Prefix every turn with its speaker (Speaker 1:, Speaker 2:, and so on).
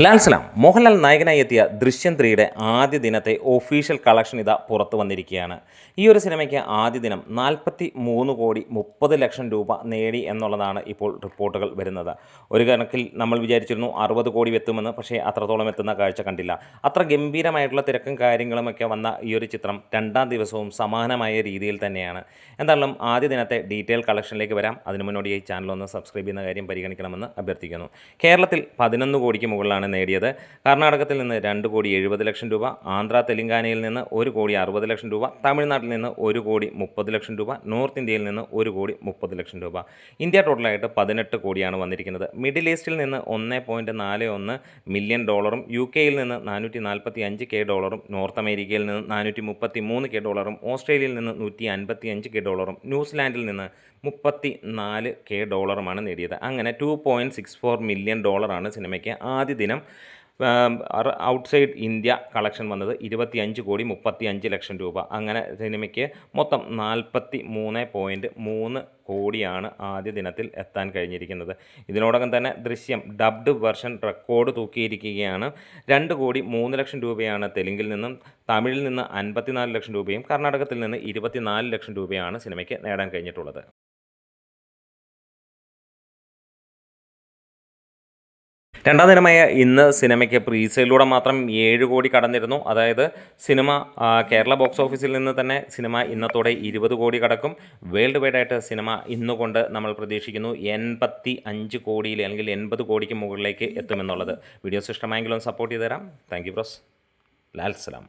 Speaker 1: ലാൽ സലാം മോഹൻലാൽ നായകനായി എത്തിയ ദൃശ്യം 3യുടെ ആദ്യ ദിനത്തെ ഒഫീഷ്യൽ കളക്ഷൻ ഇതാ പുറത്തു വന്നിരിക്കുകയാണ്. ഈ ഒരു സിനിമയ്ക്ക് ആദ്യ ദിനം 43,30,00,000 രൂപ നേടി എന്നുള്ളതാണ് ഇപ്പോൾ റിപ്പോർട്ടുകൾ വരുന്നത്. ഒരു കണക്കിൽ നമ്മൾ വിചാരിച്ചിരുന്നു 60 കോടി എത്തുമെന്ന്, പക്ഷേ അത്രത്തോളം എത്തുന്ന കാഴ്ച കണ്ടില്ല. അത്ര ഗംഭീരമായിട്ടുള്ള തിരക്കും കാര്യങ്ങളുമൊക്കെ വന്ന ഈ ഒരു ചിത്രം രണ്ടാം ദിവസവും സമാനമായ രീതിയിൽ തന്നെയാണ്. എന്തായാലും ആദ്യ ദിനത്തെ ഡീറ്റെയിൽ കളക്ഷനിലേക്ക് വരാം. അതിനു മുന്നോടിയായി ചാനൽ ഒന്ന് സബ്സ്ക്രൈബ് ചെയ്യുന്ന കാര്യം പരിഗണിക്കണമെന്ന് അഭ്യർത്ഥിക്കുന്നു. കേരളത്തിൽ 11 കോടിക്ക് മുകളിലാണ് നേടിയത്. കർണാടകത്തിൽ നിന്ന് 2,70,00,000 രൂപ, ആന്ധ്ര തെലങ്കാനയിൽ നിന്ന് 1,60,00,000 രൂപ, തമിഴ്നാട്ടിൽ നിന്ന് 1,30,00,000 രൂപ, നോർത്ത് ഇന്ത്യയിൽ നിന്ന് 1,30,00,000 രൂപ. ഇന്ത്യ ടോട്ടലായിട്ട് 18 കോടിയാണ് വന്നിരിക്കുന്നത്. മിഡിൽ ഈസ്റ്റിൽ നിന്ന് $1.41 മില്യൺ, യു കെയിൽ നിന്ന് $445K, നോർത്ത് അമേരിക്കയിൽ നിന്ന് $433K, ഓസ്ട്രേലിയയിൽ നിന്ന് $155K, ന്യൂസിലാൻഡിൽ നിന്ന് $34K നേടിയത്. അങ്ങനെ $2.64 മില്യൺ ആണ് സിനിമയ്ക്ക് ആദ്യ ദിനം ഔട്ട്സൈഡ് ഇന്ത്യ കളക്ഷൻ വന്നത്. 25,35,00,000 രൂപ. അങ്ങനെ സിനിമയ്ക്ക് മൊത്തം 43.3 കോടിയാണ് ആദ്യ ദിനത്തിൽ എത്താൻ കഴിഞ്ഞിരിക്കുന്നത്. ഇതിനോടകം തന്നെ ദൃശ്യം ഡബ്ഡ് വെർഷൻ റെക്കോർഡ് തൂക്കിയിരിക്കുകയാണ്. 2,03,00,000 രൂപയാണ് തെലുങ്കിൽ നിന്നും, തമിഴിൽ നിന്ന് 54,00,000 രൂപയും കർണാടകത്തിൽ നിന്ന് 24,00,000 രൂപയാണ് സിനിമയ്ക്ക് നേടാൻ കഴിഞ്ഞിട്ടുള്ളത്. രണ്ടാം ദിനമായ ഇന്ന് സിനിമയ്ക്ക് പ്രീസെയിലൂടെ മാത്രം 7 കോടി കടന്നിരുന്നു. അതായത് സിനിമ കേരള ബോക്സ് ഓഫീസിൽ നിന്ന് തന്നെ സിനിമ ഇന്നത്തോടെ 20 കോടി കടക്കും. വേൾഡ് വൈഡായിട്ട് സിനിമ ഇന്നുകൊണ്ട് നമ്മൾ പ്രതീക്ഷിക്കുന്നു 85 കോടിയിൽ അല്ലെങ്കിൽ 80 കോടിക്ക് മുകളിലേക്ക് എത്തുമെന്നുള്ളത്. വീഡിയോസ് ഇഷ്ടമായെങ്കിലും സപ്പോർട്ട് ചെയ്ത് തരാം. Thank you bros. ലാൽ സലാം.